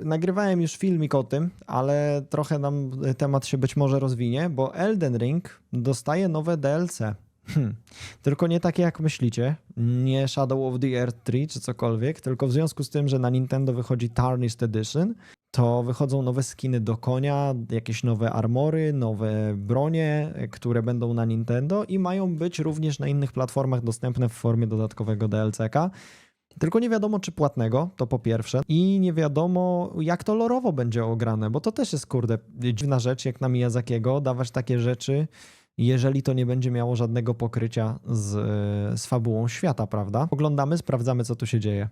nagrywałem już filmik o tym, ale trochę nam temat się być może rozwinie, bo Elden Ring dostaje nowe DLC. Tylko nie takie jak myślicie, nie Shadow of the Earth 3 czy cokolwiek, tylko w związku z tym, że na Nintendo wychodzi Tarnished Edition, to wychodzą nowe skiny do konia, jakieś nowe armory, nowe bronie, które będą na Nintendo i mają być również na innych platformach dostępne w formie dodatkowego DLC-ka. Tylko nie wiadomo, czy płatnego, to po pierwsze, i nie wiadomo, jak to lorowo będzie ograne, bo to też jest, kurde, dziwna rzecz, jak na Miyazakiego dawać takie rzeczy, jeżeli to nie będzie miało żadnego pokrycia z fabułą świata, prawda? Oglądamy, sprawdzamy, co tu się dzieje.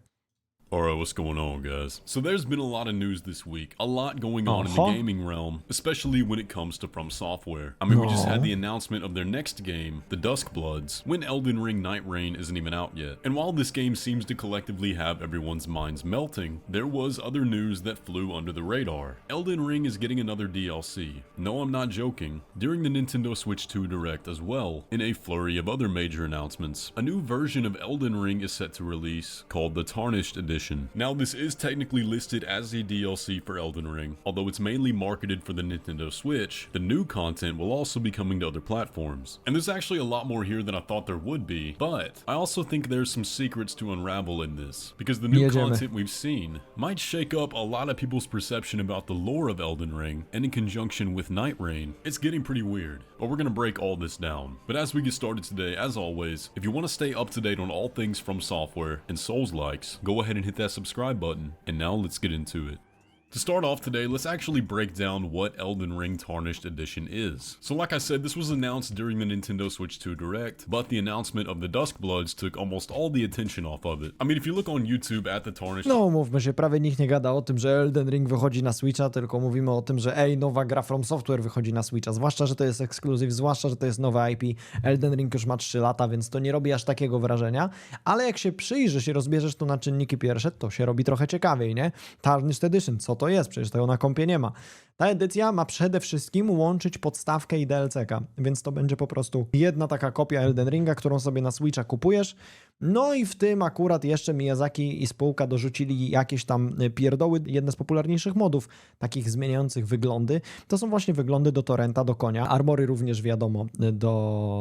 Alright, what's going on, guys? So there's been a lot of news this week, a lot going on in the gaming realm, especially when it comes to From Software. I mean, we just had the announcement of their next game, The Duskbloods, when Elden Ring Night Reign isn't even out yet. And while this game seems to collectively have everyone's minds melting, there was other news that flew under the radar. Elden Ring is getting another DLC. No, I'm not joking. During the Nintendo Switch 2 Direct as well, in a flurry of other major announcements, a new version of Elden Ring is set to release, called the Tarnished Edition. Now, this is technically listed as a DLC for Elden Ring, although it's mainly marketed for the Nintendo Switch. The new content will also be coming to other platforms. And there's actually a lot more here than I thought there would be, but I also think there's some secrets to unravel in this, because the new content we've seen might shake up a lot of people's perception about the lore of Elden Ring, and in conjunction with Night Reign, it's getting pretty weird. But we're gonna break all this down. But as we get started today, as always, if you want to stay up to date on all things From Software and Souls-likes, go ahead and hit that subscribe button, and now let's get into it. To start off today, let's actually break down what Elden Ring Tarnished Edition is. So like I said, this was announced during the Nintendo Switch 2 Direct, but the announcement of the Duskbloods took almost all the attention off of it. I mean, if you look on YouTube at the Tarnished... No, mówmy się, prawie nikt nie gada o tym, że Elden Ring wychodzi na Switcha, tylko mówimy o tym, że nowa gra From Software wychodzi na Switcha, zwłaszcza, że to jest ekskluzyw, zwłaszcza, że to jest nowe IP. Elden Ring już ma 3 lata, więc to nie robi aż takiego wrażenia, ale jak się przyjrzysz i rozbierzesz to na czynniki pierwsze, to się robi trochę ciekawiej, nie? Tarnished Edition, co to jest? Przecież tego na kompie nie ma. Ta edycja ma przede wszystkim łączyć podstawkę i DLC-ka, więc to będzie po prostu jedna taka kopia Elden Ringa, którą sobie na Switcha kupujesz. No i w tym akurat jeszcze Miyazaki i spółka dorzucili jakieś tam pierdoły, jedne z popularniejszych modów, takich zmieniających wyglądy. To są właśnie wyglądy do Torrenta, do konia. Armory również wiadomo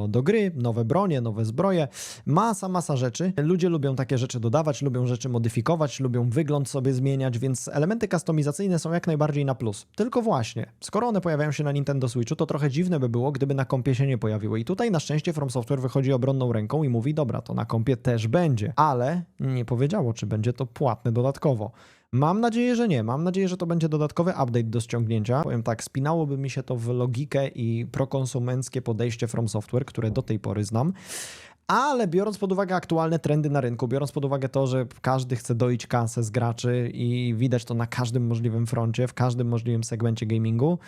do gry, nowe bronie, nowe zbroje. Masa rzeczy. Ludzie lubią takie rzeczy dodawać, lubią rzeczy modyfikować, lubią wygląd sobie zmieniać, więc elementy kustomizacyjne są jak najbardziej na plus. Tylko właśnie, skoro one pojawiają się na Nintendo Switchu, to trochę dziwne by było, gdyby na kompie się nie pojawiły. I tutaj na szczęście From Software wychodzi obronną ręką i mówi, dobra, to na kompie też będzie, ale nie powiedziało, czy będzie to płatne dodatkowo. Mam nadzieję, że nie. Mam nadzieję, że to będzie dodatkowy update do ściągnięcia. Powiem tak, spinałoby mi się to w logikę i prokonsumenckie podejście From Software, które do tej pory znam. Ale biorąc pod uwagę aktualne trendy na rynku, biorąc pod uwagę to, że każdy chce doić kasę z graczy i widać to na każdym możliwym froncie, w każdym możliwym segmencie gamingu,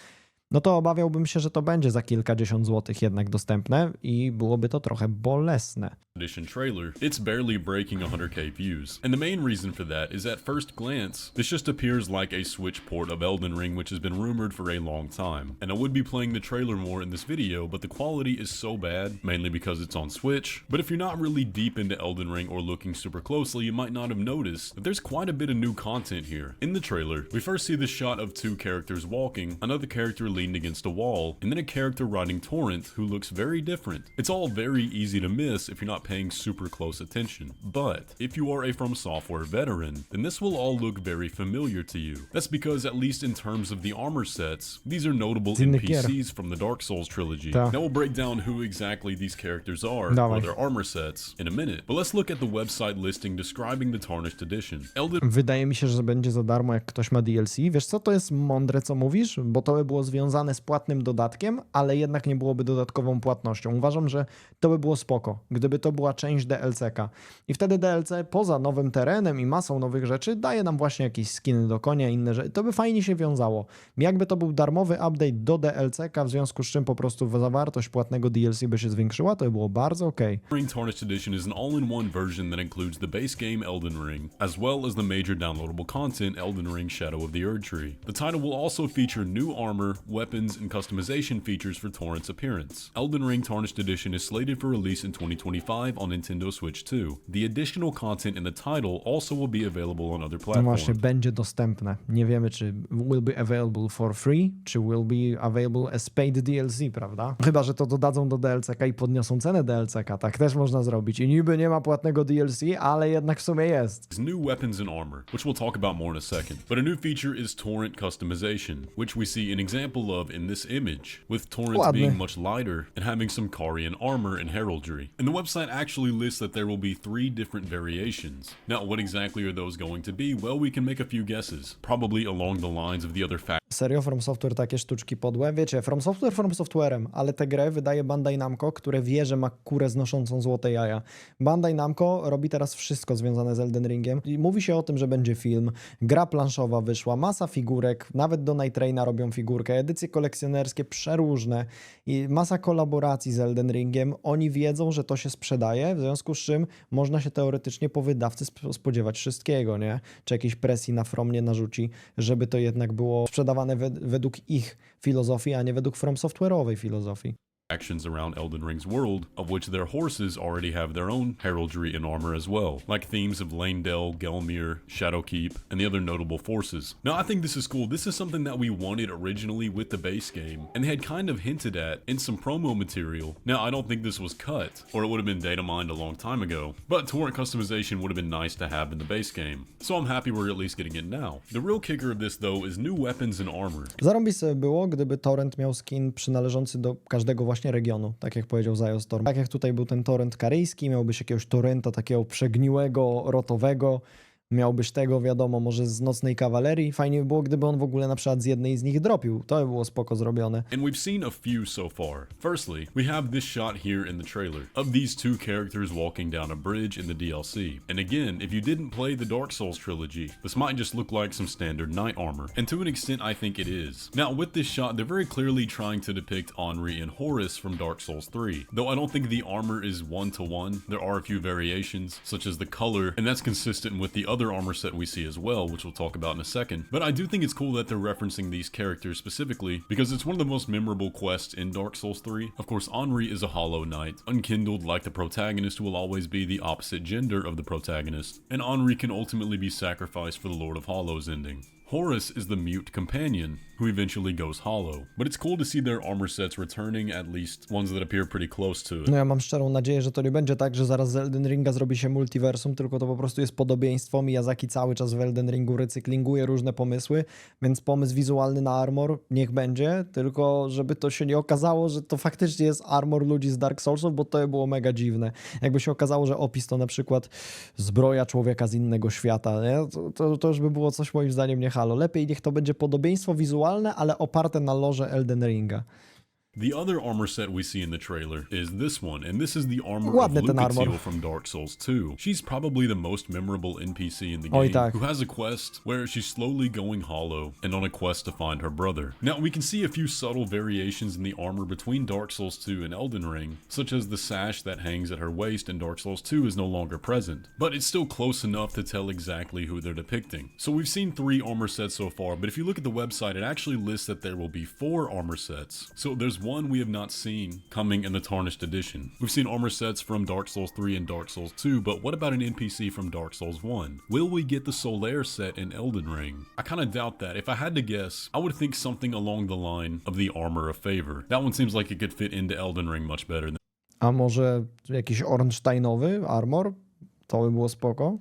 no to obawiałbym się, że to będzie za kilkadziesiąt złotych jednak dostępne i byłoby to trochę bolesne. Edition trailer, it's barely breaking 100k views. And the main reason for that is at first glance, this just appears like a Switch port of Elden Ring, which has been rumored for a long time. And I would be playing the trailer more in this video, but the quality is so bad, mainly because it's on Switch. But if you're not really deep into Elden Ring or looking super closely, you might not have noticed that there's quite a bit of new content here. In the trailer, we first see the shot of 2 characters walking, another character leaning against a wall, and then a character riding Torrent who looks very different. It's all very easy to miss if you're not paying super close attention. But if you are a From Software veteran, then this will all look very familiar to you. That's because at least in terms of the armor sets, these are notable NPCs from the Dark Souls trilogy. Now we'll break down who exactly these characters are or their armor sets in a minute. But let's look at the website listing describing the Tarnished Edition. Wydaje mi się, że będzie za darmo, jak ktoś ma DLC. Wiesz co, to jest mądre, co mówisz, bo to by było związane z płatnym dodatkiem, ale jednak nie byłoby dodatkową płatnością. Uważam, że to by było spoko, gdyby to była część DLC-ka. I wtedy DLC poza nowym terenem i masą nowych rzeczy daje nam właśnie jakieś skiny do konia, inne rzeczy. To by fajnie się wiązało. Jakby to był darmowy update do DLC-ka, w związku z czym po prostu zawartość płatnego DLC by się zwiększyła, to by było bardzo okej. Ring Tarnished Edition is an all-in-one version that includes the base game Elden Ring, as well as the major downloadable content Elden Ring Shadow of the Erd Tree. The title will also feature new armor, weapons and customization features for Torrent's appearance. Elden Ring Tarnished Edition is slated for release in 2025 on Nintendo Switch 2. The additional content in the title also will be available on other No platforms. właśnie, będzie dostępne. Nie wiemy, czy will be available for free, czy will be available as paid DLC, prawda? Chyba, że to dodadzą do DLC-ka i podniosą cenę DLC-ka. Tak też można zrobić. I niby nie ma płatnego DLC, ale jednak w sumie jest. New weapons and armor, which we'll talk about more in a second. But a new feature is Torrent customization, which we see an example of in this image, with Torrent being much lighter and having some Carian armor and heraldry. And the website actually lists that there will be 3 different variations. Now, what exactly are those going to be? Well, we can make a few guesses, probably along the lines of the other factors. Serio, From Software takie sztuczki podłe? Wiecie, From Software'em, ale tę grę wydaje Bandai Namco, które wie, że ma kurę znoszącą złote jaja. Bandai Namco robi teraz wszystko związane z Elden Ringiem i mówi się o tym, że będzie film, gra planszowa wyszła, masa figurek, nawet do Night Raina robią figurkę, edycje kolekcjonerskie przeróżne i masa kolaboracji z Elden Ringiem. Oni wiedzą, że to się sprzedaje, w związku z czym można się teoretycznie po wydawcy spodziewać wszystkiego, nie? Czy jakiejś presji na From nie narzuci, żeby to jednak było sprzedawane według ich filozofii, a nie według From Software'owej filozofii. Actions around Elden Ring's world, of which their horses already have their own heraldry and armor as well, like themes of Leyndell, Gelmir, Shadowkeep, and the other notable forces. Now, I think this is cool. This is something that we wanted originally with the base game, and they had kind of hinted at in some promo material. Now, I don't think this was cut, or it would have been data mined a long time ago, but torrent customization would have been nice to have in the base game. So I'm happy we're at least getting it now. The real kicker of this, though, is new weapons and armor. Zarąbiste było, gdyby Torrent miał skin przynależący do każdego właśnie regionu, tak jak powiedział Zajostorm. Tak jak tutaj był ten Torrent karyjski, miałbyś jakiegoś Torrenta takiego przegniłego, rotowego, miałbyś tego, wiadomo, może z Nocnej Kawalerii. Fajnie by było, gdyby on w ogóle na przykład z jednej z nich dropił. To by było spoko zrobione. And we've seen a few so far. Firstly, we have this shot here in the trailer of these 2 characters walking down a bridge in the DLC. And again, if you didn't play the Dark Souls trilogy, this might just look like some standard knight armor. And to an extent, I think it is. Now, with this shot, they're very clearly trying to depict Henri and Horus from Dark Souls 3. Though I don't think the armor is 1-to-1. There are a few variations, such as the color, and that's consistent with the other armor set we see as well, which we'll talk about in a second. But I do think it's cool that they're referencing these characters specifically, because it's one of the most memorable quests in Dark Souls 3. Of course, Henri is a Hollow Knight, unkindled like the protagonist, who will always be the opposite gender of the protagonist, and Henri can ultimately be sacrificed for the Lord of Hollows ending. Horus is the mute companion, who eventually goes hollow. But it's cool to see their armor sets returning, at least ones that appear pretty close to it. No ja mam szczerą nadzieję, że to nie będzie tak, że zaraz z Elden Ringa zrobi się multiversum, tylko to po prostu jest podobieństwo. Miyazaki cały czas w Elden Ringu recyklinguje różne pomysły, więc pomysł wizualny na armor niech będzie, tylko żeby to się nie okazało, że to faktycznie jest armor ludzi z Dark Soulsów, bo to by było mega dziwne. Jakby się okazało, że opis to na przykład zbroja człowieka z innego świata, nie? To już by było coś moim zdaniem nie halo. Lepiej niech to będzie podobieństwo wizualne, ale oparte na lorze Elden Ringa. The other armor set we see in the trailer is this one, and this is the armor Ładny of ten armor. Lucatiel from Dark Souls 2. She's probably the most memorable NPC in the game, tak. who has a quest where she's slowly going hollow and on a quest to find her brother. Now, we can see a few subtle variations in the armor between Dark Souls 2 and Elden Ring, such as the sash that hangs at her waist in Dark Souls 2 is no longer present, but it's still close enough to tell exactly who they're depicting. So we've seen 3 armor sets so far, but if you look at the website, it actually lists that there will be 4 armor sets. So there's one we have not seen coming in the Tarnished Edition. We've seen armor sets from Dark Souls 3 and Dark Souls 2, but what about an NPC from Dark Souls 1? Will we get the Solaire set in Elden Ring? I kind of doubt that. If I had to guess, I would think something along the line of the Armor of Favor. That one seems like it could fit into Elden Ring much better than A może jakiś Ornsteinowy armor? To by było spoko.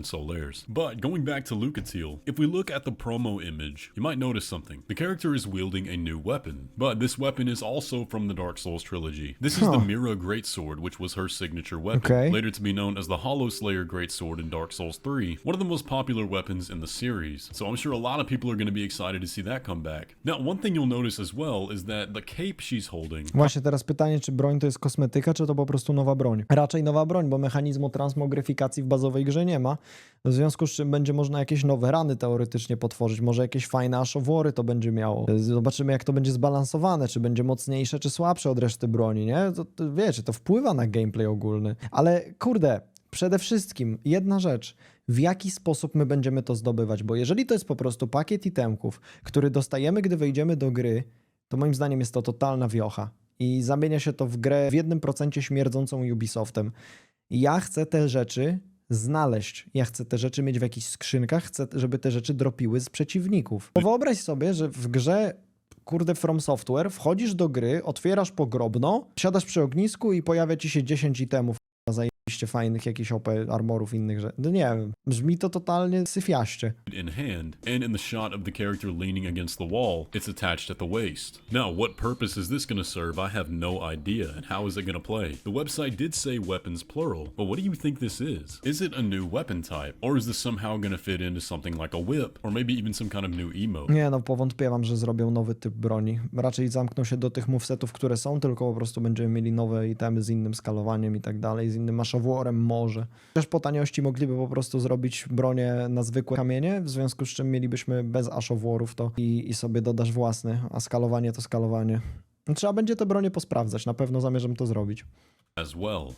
Solaire's. But going back to Lucatiel, if we look at the promo image, you might notice something. The character is wielding a new weapon, but this weapon is also from the Dark Souls trilogy. This is the Mira Greatsword, which was her signature weapon, later to be known as the Hollow Slayer Greatsword in Dark Souls 3, one of the most popular weapons in the series. So I'm sure a lot of people are going to be excited to see that come back. Now, one thing you'll notice as well is that the cape she's holding... Właśnie teraz pytanie, czy broń to jest kosmetyka, czy to po prostu nowa broń? Raczej nowa broń, bo mechanizmu transmogryfikacji w bazowej grze nie ma. W związku z czym będzie można jakieś nowe rany teoretycznie potworzyć, może jakieś fajne aszowory to będzie miało. Zobaczymy, jak to będzie zbalansowane, czy będzie mocniejsze, czy słabsze od reszty broni, nie? To wiecie, to wpływa na gameplay ogólny. Ale kurde, przede wszystkim jedna rzecz, w jaki sposób my będziemy to zdobywać, bo jeżeli to jest po prostu pakiet itemków, który dostajemy, gdy wejdziemy do gry to moim zdaniem jest to totalna wiocha. I zamienia się to w grę w 1% śmierdzącą Ubisoftem. Ja chcę te rzeczy znaleźć. Ja chcę te rzeczy mieć w jakichś skrzynkach, chcę, żeby te rzeczy dropiły z przeciwników. Bo wyobraź sobie, że w grze, kurde, From Software, wchodzisz do gry, otwierasz pogrobno, siadasz przy ognisku i pojawia ci się 10 itemów zajebiście fajnych, jakichś OP armorów, innych rzeczy. No nie wiem, brzmi to totalnie syfiaście. In hand, and in the shot of the character leaning against the wall, it's attached at the waist. Now, what purpose is this going to serve? I have no idea, and how is it going to play? The website did say weapons plural, but what do you think this is? Is it a new weapon type, or is this somehow going to fit into something like a whip, or maybe even some kind of new emote? Nie no, powątpiewam, że zrobią nowy typ broni. Raczej zamkną się do tych movesetów, które są, tylko po prostu będziemy mieli nowe itemy z innym skalowaniem i tak dalej, z innym maszowłorem może. Też po taniości mogliby po prostu zrobić bronię na zwykłe kamienie, w związku z czym mielibyśmy bez ashowłorów to i sobie dodasz własny, a skalowanie to skalowanie. Trzeba będzie te bronie posprawdzać, na pewno zamierzam to zrobić. As well.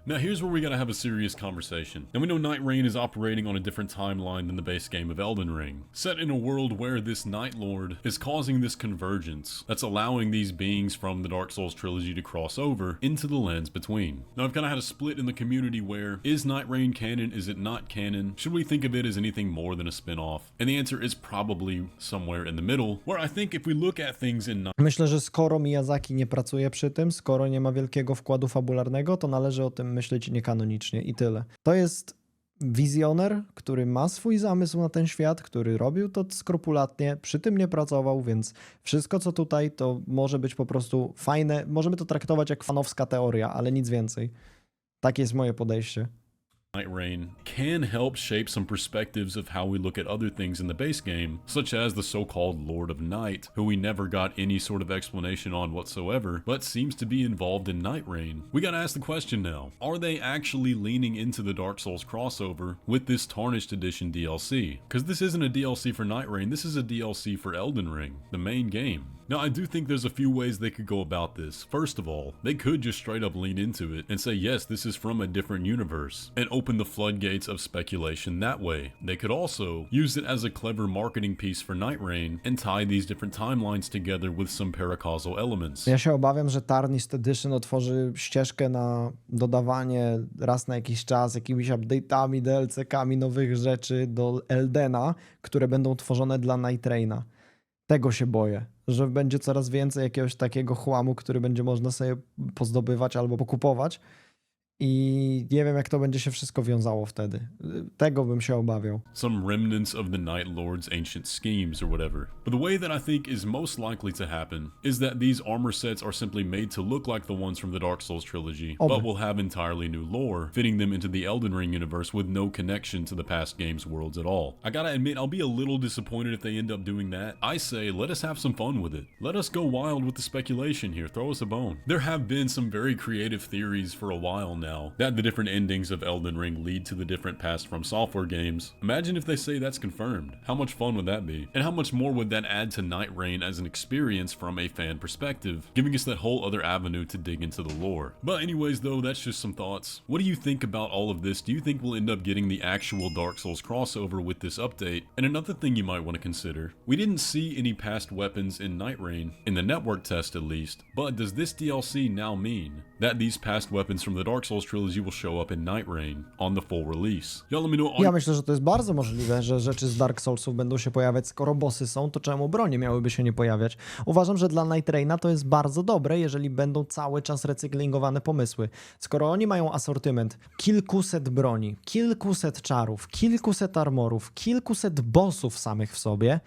Now here's where we gotta have a serious conversation. Now we know Night Rain is operating on a different timeline than the base game of Elden Ring, set in a world where this Night Lord is causing this convergence that's allowing these beings from the Dark Souls trilogy to cross over into the lands between. Now I've kind of had a split in the community where, is Night Rain canon, is it not canon? Should we think of it as anything more than a spin-off? And the answer is probably somewhere in the middle, where I think if we look at things in Myślę, że skoro Miyazaki nie pracuje przy tym, skoro nie ma wielkiego wkładu fabularnego, to należy o tym myśleć niekanonicznie i tyle. To jest wizjoner, który ma swój zamysł na ten świat, który robił to skrupulatnie, przy tym nie pracował, więc wszystko co tutaj to może być po prostu fajne, możemy to traktować jak fanowska teoria, ale nic więcej. Takie jest moje podejście. Night Rain can help shape some perspectives of how we look at other things in the base game, such as the so-called Lord of Night, who we never got any sort of explanation on whatsoever, but seems to be involved in Night Rain. We gotta ask the question now, are they actually leaning into the Dark Souls crossover with this Tarnished Edition DLC? Because this isn't a DLC for Night Rain, this is a DLC for Elden Ring, the main game. Now, I do think there's a few ways they could go about this. First of all, they could just straight up lean into it and say, yes, this is from a different universe, and open the floodgates of speculation that way. They could also use it as a clever marketing piece for Night Rain and tie these different timelines together with some paracausal elements. Ja się obawiam, że Tarnished Edition otworzy ścieżkę na dodawanie raz na jakiś czas jakimiś update'ami, DLC-kami nowych rzeczy do Eldena, które będą tworzone dla Night Raina. Tego się boję, że będzie coraz więcej jakiegoś takiego chłamu, który będzie można sobie pozdobywać albo pokupować i nie wiem, jak to będzie się wszystko wiązało wtedy. Tego bym się obawiał. Some remnants of the Night Lord's ancient schemes or whatever. But the way that I think is most likely to happen is that these armor sets are simply made to look like the ones from the Dark Souls trilogy, but will have entirely new lore, fitting them into the Elden Ring universe with no connection to the past game's worlds at all. I gotta admit, I'll be a little disappointed if they end up doing that. I say, let us have some fun with it. Let us go wild with the speculation here, throw us a bone. There have been some very creative theories for a while now, that the different endings of Elden Ring lead to the different past From Software games. Imagine if they say that's confirmed. How much fun would that be? And how much more would that add to Night Rain as an experience from a fan perspective, giving us that whole other avenue to dig into the lore. But anyways though, that's just some thoughts. What do you think about all of this? Do you think we'll end up getting the actual Dark Souls crossover with this update? And another thing you might want to consider, we didn't see any past weapons in Night Rain, in the network test at least, but does this DLC now mean that these past weapons from the Dark Souls trilogy will show up in Night Rain on the full release? Y'all let me know. Ja myślę, że to jest bardzo możliwe, że rzeczy z Dark Soulsów będą się pojawiać. Skoro bossy są, to czemu bronie miałyby się nie pojawiać? Uważam, że dla Night Raina to jest bardzo dobre, jeżeli będą cały czas recyklingowane pomysły. Skoro oni mają asortyment kilkuset broni, kilkuset czarów, kilkuset armorów, kilkuset bossów samych w sobie,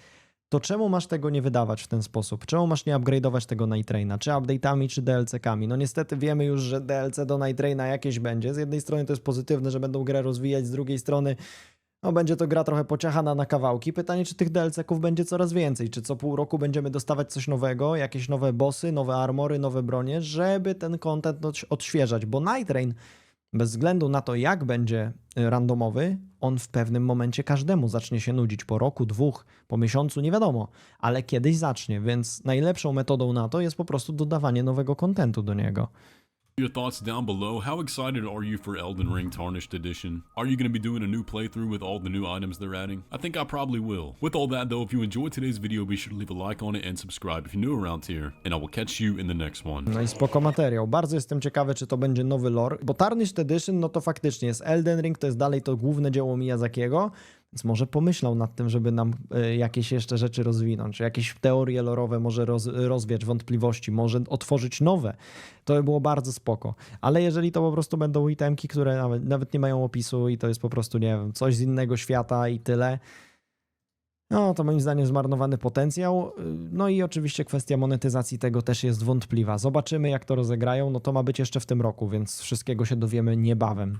to czemu masz tego nie wydawać w ten sposób? Czemu masz nie upgrade'ować tego Night Raina? Czy update'ami, czy DLC-kami? No niestety wiemy już, że DLC do Night Raina jakieś będzie. Z jednej strony to jest pozytywne, że będą grę rozwijać, z drugiej strony no będzie to gra trochę pociachana na kawałki. Pytanie, czy tych DLC-ków będzie coraz więcej? Czy co pół roku będziemy dostawać coś nowego, jakieś nowe bossy, nowe armory, nowe bronie, żeby ten content odświeżać? Bo Night Rain, bez względu na to, jak będzie randomowy, on w pewnym momencie każdemu zacznie się nudzić. Po roku, dwóch, po miesiącu, nie wiadomo. Ale kiedyś zacznie, więc najlepszą metodą na to jest po prostu dodawanie nowego kontentu do niego. Your thoughts down below. How excited are you for Elden Ring Tarnished Edition? Are you going to be doing a new playthrough with all the new items they're adding? I think I probably will. With all that though, if you enjoyed today's video, be sure to leave a like on it and subscribe if you're new around here, and I will catch you in the next one. No i spoko materiał. Bardzo jestem ciekawy, czy to będzie nowy lore, bo Tarnished Edition, no to faktycznie jest Elden Ring, to jest dalej to główne dzieło Miyazakiego, więc może pomyślał nad tym, żeby nam jakieś jeszcze rzeczy rozwinąć, czy jakieś teorie lorowe może rozwiać wątpliwości, może otworzyć nowe. To by było bardzo spoko. Ale jeżeli to po prostu będą itemki, które nawet nie mają opisu i to jest po prostu, nie wiem, coś z innego świata i tyle, no to moim zdaniem zmarnowany potencjał. No i oczywiście kwestia monetyzacji tego też jest wątpliwa. Zobaczymy, jak to rozegrają. No to ma być jeszcze w tym roku, więc wszystkiego się dowiemy niebawem.